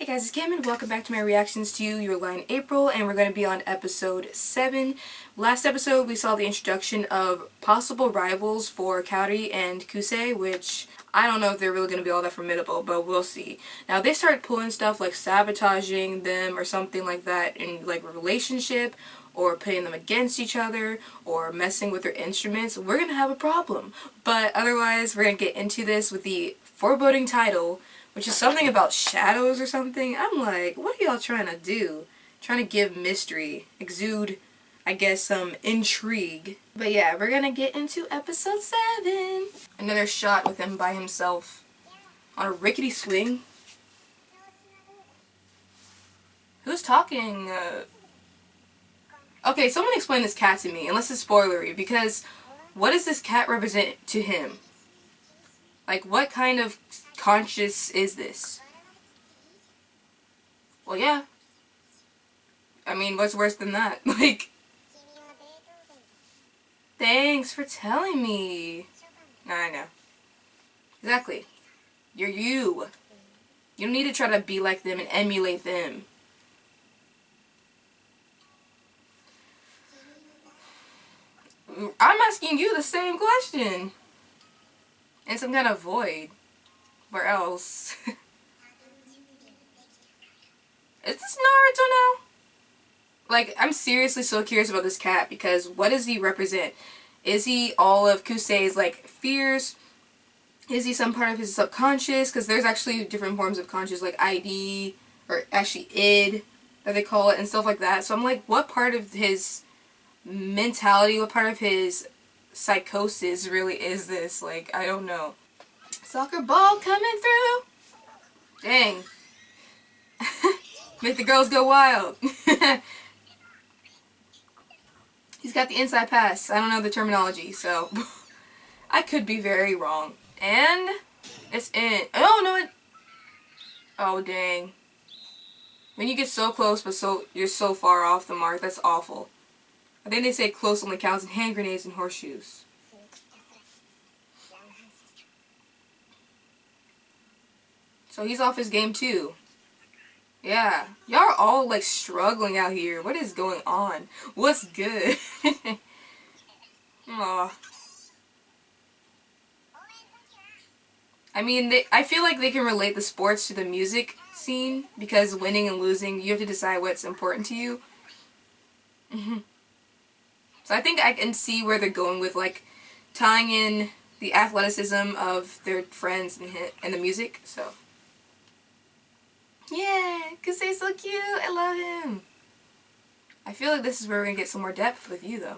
guys, it's Kim and welcome back to my reactions to Your Lie in April, and we're going to be on episode 7. Last episode we saw the introduction of possible rivals for Kaori and Kusei, which I don't know if they're really going to be all that formidable, but we'll see. Now they started pulling stuff like sabotaging them or something like that in like a relationship, or pitting them against each other, or messing with their instruments. We're going to have a problem. But otherwise, we're going to get into this with the foreboding title, which is something about shadows or something. I'm like, what are y'all trying to do? Trying to give mystery, exude, I guess, some intrigue. But yeah, we're gonna get into episode 7. Another shot with him by himself on a rickety swing. Who's talking? Okay, someone explain this cat to me, unless it's spoilery, because what does this cat represent to him? Like, what kind of conscious is this? Well, yeah. I mean, what's worse than that? Like, thanks for telling me. I know. Exactly. You're you. You don't need to try to be like them and emulate them. I'm asking you the same question. In some kind of void. Where else? Is this Naruto now? Like, I'm seriously so curious about this cat, because what does he represent? Is he all of Kusei's, like, fears? Is he some part of his subconscious? Because there's actually different forms of conscious, like ID, or actually id, that they call it, and stuff like that. So I'm like, what part of his mentality, what part of his psychosis really is this? Like, I don't know. Soccer ball coming through! Dang. Make the girls go wild. He's got the inside pass. I don't know the terminology, so I could be very wrong. And it's in. Oh no! Oh dang! When you get so close, but you're so far off the mark, that's awful. I think they say close only counts in hand grenades and horseshoes. So he's off his game too. Yeah. Y'all are all like struggling out here. What is going on? What's good? Aw. I mean, I feel like they can relate the sports to the music scene, because winning and losing, you have to decide what's important to you. So I think I can see where they're going with, like, tying in the athleticism of their friends and the music, so. Yeah, because they're so cute. I love him. I feel like this is where we're going to get some more depth with you, though.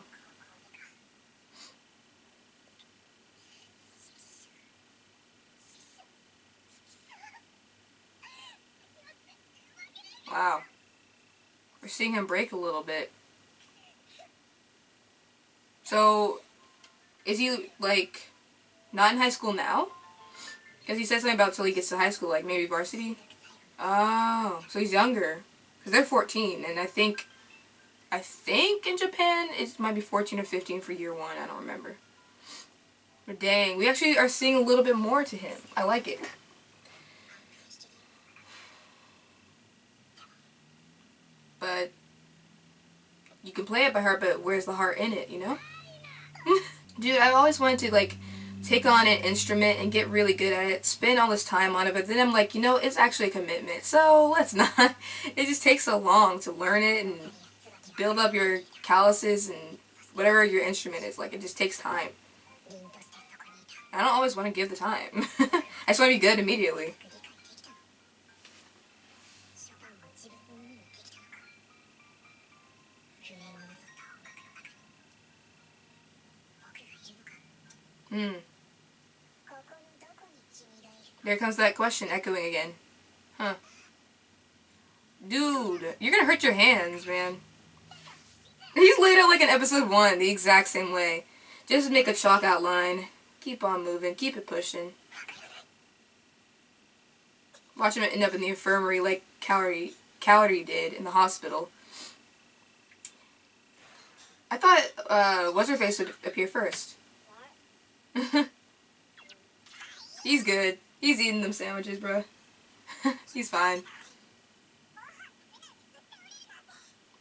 Wow. We're seeing him break a little bit. So, is he, like, not in high school now? Because he said something about till he gets to high school, like maybe varsity. Oh, so he's younger. Because they're 14, and I think in Japan it might be 14 or 15 for year 1, I don't remember. But dang, we actually are seeing a little bit more to him. I like it. But you can play it by heart, but where's the heart in it, you know? Dude, I've always wanted to, like, take on an instrument and get really good at it, spend all this time on it, but then I'm like, you know, it's actually a commitment, so let's not. It just takes so long to learn it and build up your calluses and whatever your instrument is. Like, it just takes time. I don't always want to give the time. I just want to be good immediately. There comes that question echoing again. Huh. Dude, you're gonna hurt your hands, man. He's laid out like in episode 1, the exact same way. Just make a chalk outline. Keep on moving. Keep it pushing. Watch him end up in the infirmary like Kaori did in the hospital. I thought, What's-Her-Face would appear first. He's good. He's eating them sandwiches, bro. He's fine.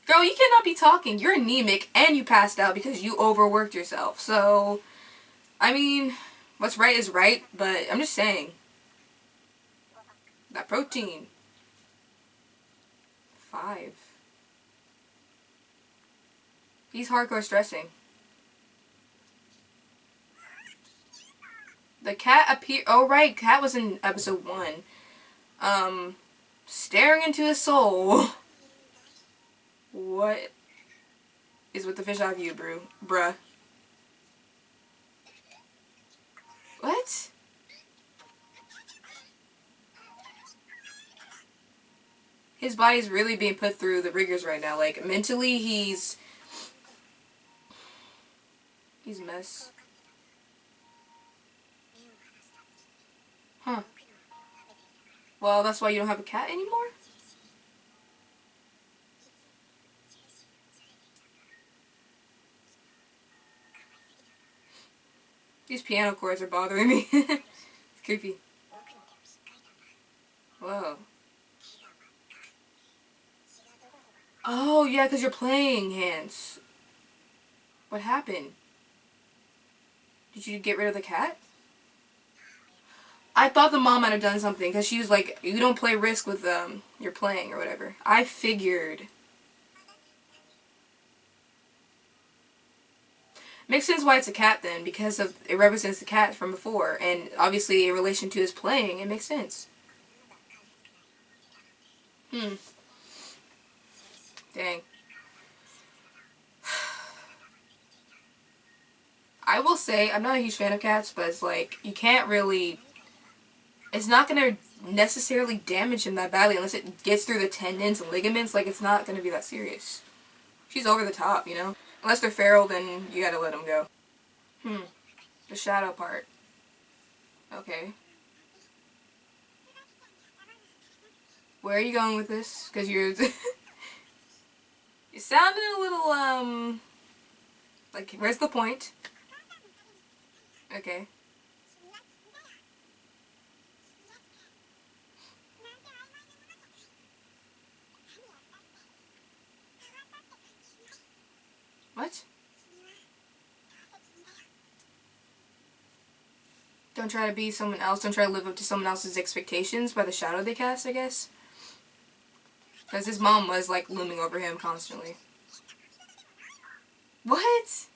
Girl, you cannot be talking. You're anemic and you passed out because you overworked yourself. So, I mean, what's right is right, but I'm just saying. That protein. 5. He's hardcore stressing. The cat appeared. Oh, right. Cat was in episode 1. Staring into his soul. What is with the fish eye view, bruh? What? His body's really being put through the rigors right now. Like, mentally, he's a mess. Huh. Well, that's why you don't have a cat anymore? These piano chords are bothering me. It's creepy. Whoa. Oh, yeah, because you're playing hands. What happened? Did you get rid of the cat? I thought the mom might have done something because she was like, you don't play Risk with your playing or whatever. I figured. Makes sense why it's a cat then, because of it represents the cat from before, and obviously in relation to his playing, it makes sense. Dang. I will say, I'm not a huge fan of cats, but it's like, you can't really, it's not going to necessarily damage him that badly unless it gets through the tendons and ligaments. Like, it's not going to be that serious. She's over the top, you know? Unless they're feral, then you gotta let them go. The shadow part. Okay. Where are you going with this? Because you're... you sounded a little, like, where's the point? Okay. What? Don't try to be someone else. Don't try to live up to someone else's expectations by the shadow they cast, I guess. Because his mom was, like, looming over him constantly. What?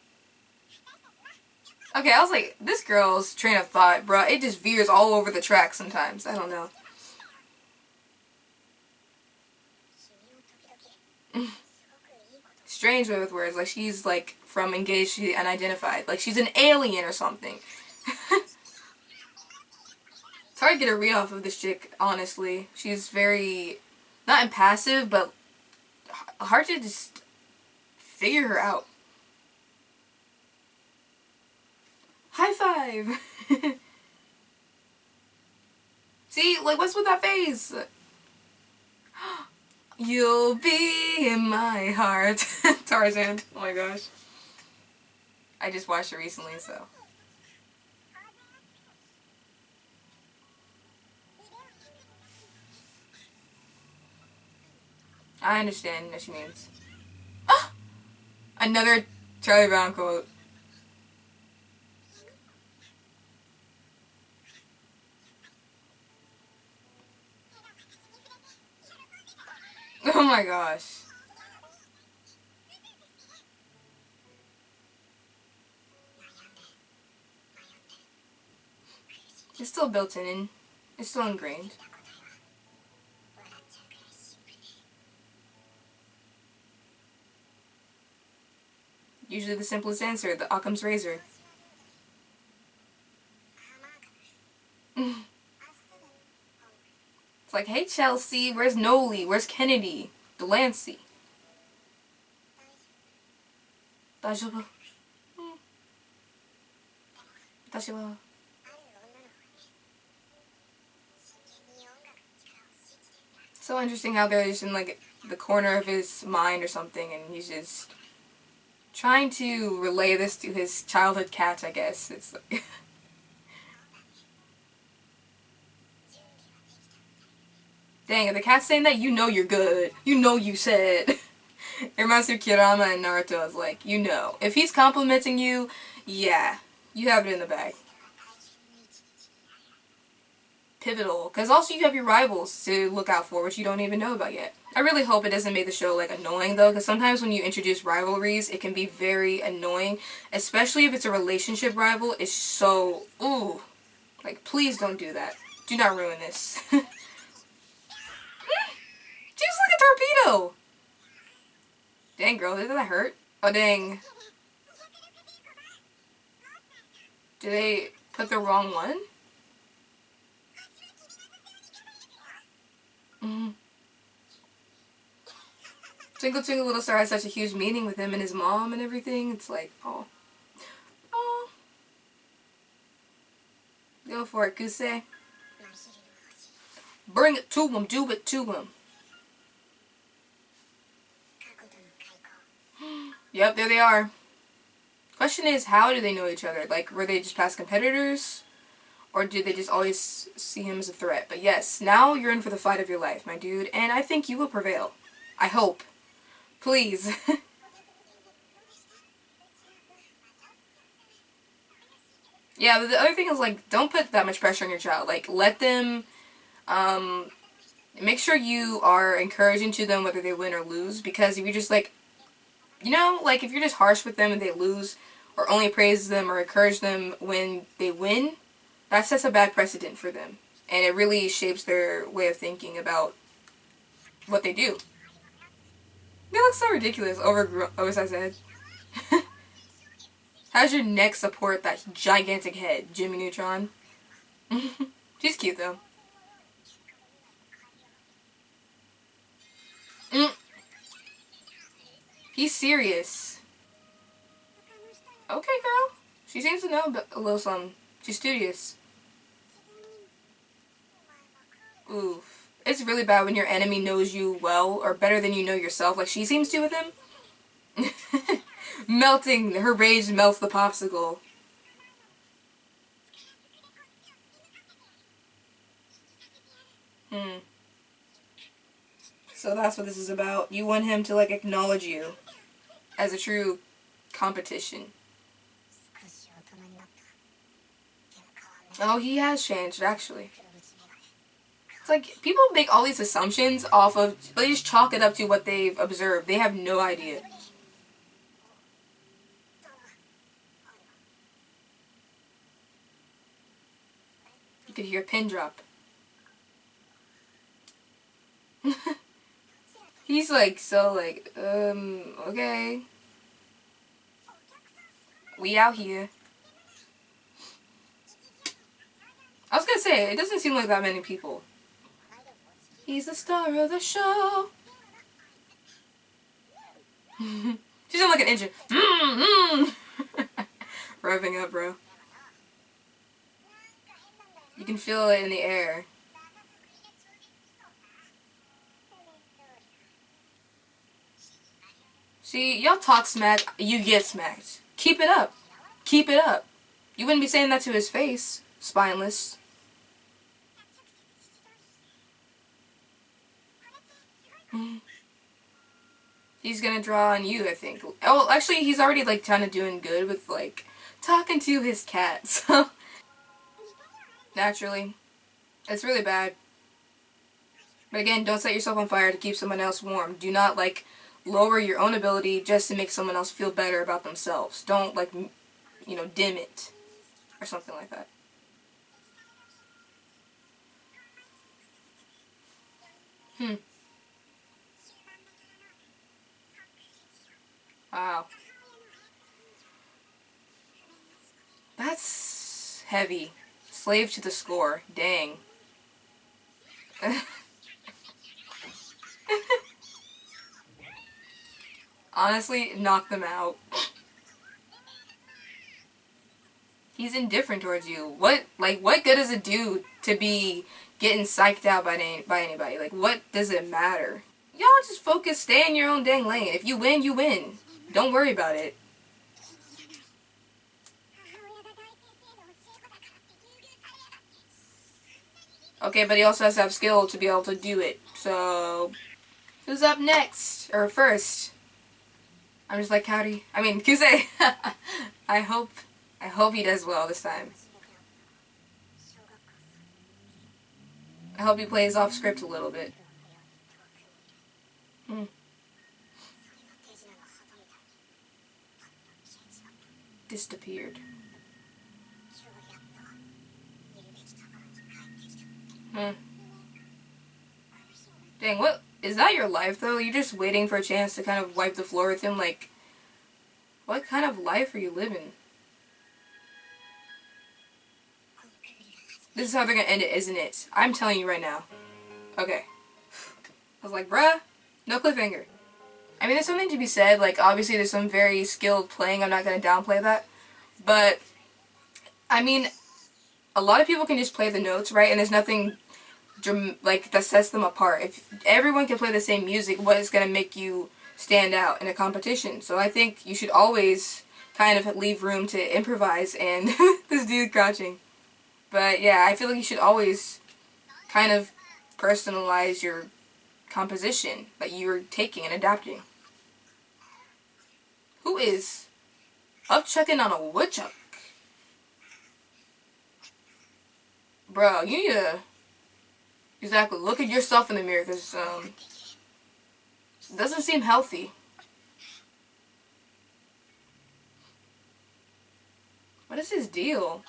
Okay, I was like, this girl's train of thought, bruh, it just veers all over the track sometimes. I don't know. Strange way with words. Like, she's, like, from engaged to unidentified. Like, she's an alien or something. It's hard to get a read off of this chick, honestly. She's very, not impassive, but hard to just figure her out. High five! See, like, what's with that face? You'll be in my heart. Tarzan. Oh my gosh. I just watched it recently, so. I understand what she means. Ah! Another Charlie Brown quote. Oh my gosh. It's still built in. It's still ingrained. Usually the simplest answer, the Occam's razor. It's like, hey Chelsea, where's Noli? Where's Kennedy? Delancey. Daijoubu. Watashi wa. So interesting how they're just in like the corner of his mind or something, and he's just trying to relay this to his childhood cat, I guess. It's like dang, if the cat's saying that, you know you're good. You know you said. It reminds me of Kirama and Naruto. Is like, you know, if he's complimenting you, yeah, you have it in the bag. Pivotal, because also you have your rivals to look out for, which you don't even know about yet. I really hope it doesn't make the show like annoying though, because sometimes when you introduce rivalries, it can be very annoying, especially if it's a relationship rival. It's so ooh, like please don't do that. Do not ruin this. Just like a torpedo. Dang girl, did that hurt? Oh dang. Did they put the wrong one? Mm-hmm. Twinkle Twinkle Little Star has such a huge meaning with him and his mom and everything. It's like, oh. Oh. Go for it, Kusei. Bring it to him. Do it to him. Yep, there they are. Question is, how do they know each other? Like, were they just past competitors? Or did they just always see him as a threat? But yes, now you're in for the fight of your life, my dude. And I think you will prevail. I hope. Please. Yeah, but the other thing is, like, don't put that much pressure on your child. Like, let them, make sure you are encouraging to them whether they win or lose. Because if you're just, like, you know, like, if you're just harsh with them and they lose, or only praise them or encourage them when they win, that sets a bad precedent for them. And it really shapes their way of thinking about what they do. They look so ridiculous, oversized head. How does your neck support that gigantic head, Jimmy Neutron? She's cute though. Mm. He's serious. Okay, girl. She seems to know a little something. She's studious. Oof. It's really bad when your enemy knows you well, or better than you know yourself, like she seems to with him. Melting. Her rage melts the popsicle. Hmm. So that's what this is about. You want him to, like, acknowledge you as a true competition. Oh, he has changed, actually. It's like, people make all these assumptions off of, they just chalk it up to what they've observed. They have no idea. You could hear a pin drop. He's like, so like, okay. We out here. I was gonna say, it doesn't seem like that many people. He's the star of the show. She sounds like an engine. Revving up, bro. You can feel it in the air. See, y'all talk smack, you get smacked. Keep it up. Keep it up. You wouldn't be saying that to his face, spineless. He's gonna draw on you, I think. Oh, actually, he's already, like, kind of doing good with, like, talking to his cat, so. Naturally. It's really bad. But again, don't set yourself on fire to keep someone else warm. Do not, like, lower your own ability just to make someone else feel better about themselves. Don't, like, you know, dim it. Or something like that. Wow. That's heavy. Slave to the score. Dang. Honestly, knock them out. He's indifferent towards you. What good does it do to be getting psyched out by anybody? Like, what does it matter? Y'all just focus, stay in your own dang lane. If you win, you win. Don't worry about it. Okay, but he also has to have skill to be able to do it. So, who's up next? Or first? I'm just like Kaori. I mean, Kusei. I hope he does well this time. I hope he plays off script a little bit. Disappeared. Dang, what? Is that your life, though? You're just waiting for a chance to kind of wipe the floor with him? Like, what kind of life are you living? This is how they're gonna end it, isn't it? I'm telling you right now. Okay. I was like, bruh, no cliffhanger. I mean, there's something to be said. Like, obviously, there's some very skilled playing. I'm not gonna downplay that. But, I mean, a lot of people can just play the notes, right? And there's nothing like that sets them apart. If everyone can play the same music, what is going to make you stand out in a competition? So I think you should always kind of leave room to improvise. And this dude crouching. But yeah, I feel like you should always kind of personalize your composition that you're taking and adapting. Who is upchucking on a woodchuck? Bro, you need to exactly look at yourself in the mirror, because it doesn't seem healthy. What is his deal?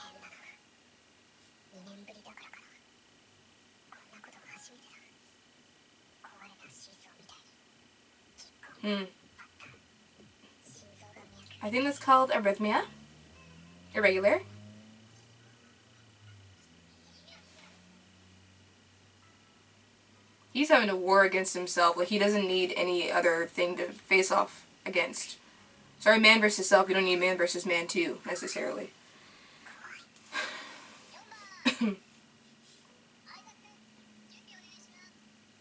I think that's called arrhythmia. Irregular. He's having a war against himself. Like, he doesn't need any other thing to face off against. Sorry, man versus self. You don't need man versus man too, necessarily.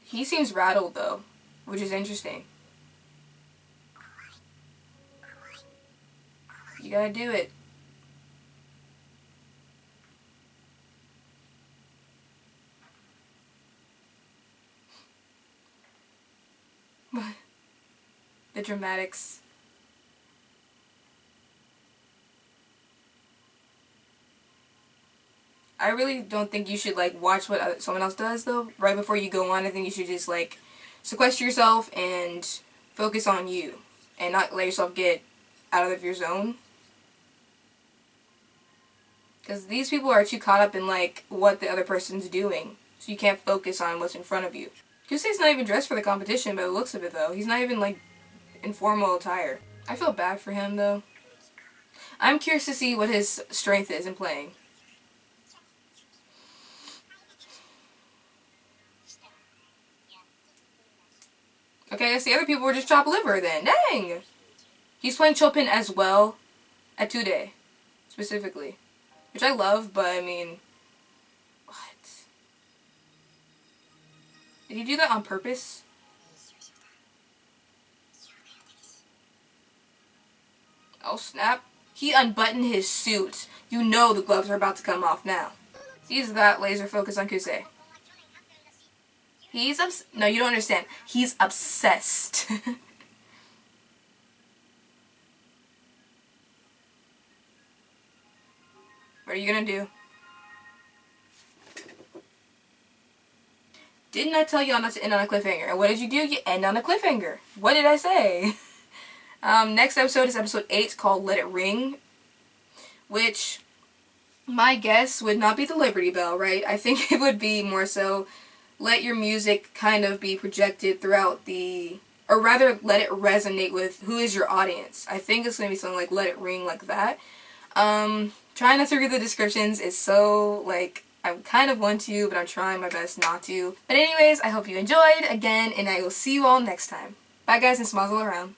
He seems rattled, though, which is interesting. You gotta do it. The dramatics. I really don't think you should, like, watch what someone else does, though. Right before you go on, I think you should just, like, sequester yourself and focus on you. And not let yourself get out of your zone. Because these people are too caught up in, like, what the other person's doing. So you can't focus on what's in front of you. Kusei's not even dressed for the competition, by the looks of it, though. He's not even, like, in formal attire. I feel bad for him, though. I'm curious to see what his strength is in playing. Okay, I guess the other people were just chopped liver then. Dang! He's playing Chopin as well at Today, specifically. Which I love, but I mean... What? Did he do that on purpose? Oh snap. He unbuttoned his suit. You know the gloves are about to come off now. He's that laser focused on Kusei. He's no, you don't understand. He's obsessed. What are you gonna do? Didn't I tell y'all not to end on a cliffhanger? And what did you do? You end on a cliffhanger. What did I say? Next episode is episode 8 called Let It Ring. Which, my guess would not be the Liberty Bell, right? I think it would be more so let your music kind of be projected throughout the... Or rather, let it resonate with who is your audience. I think it's going to be something like Let It Ring like that. Trying not to read the descriptions is so, like... I kind of want to, but I'm trying my best not to. But anyways, I hope you enjoyed again, and I will see you all next time. Bye guys, and smiles all around.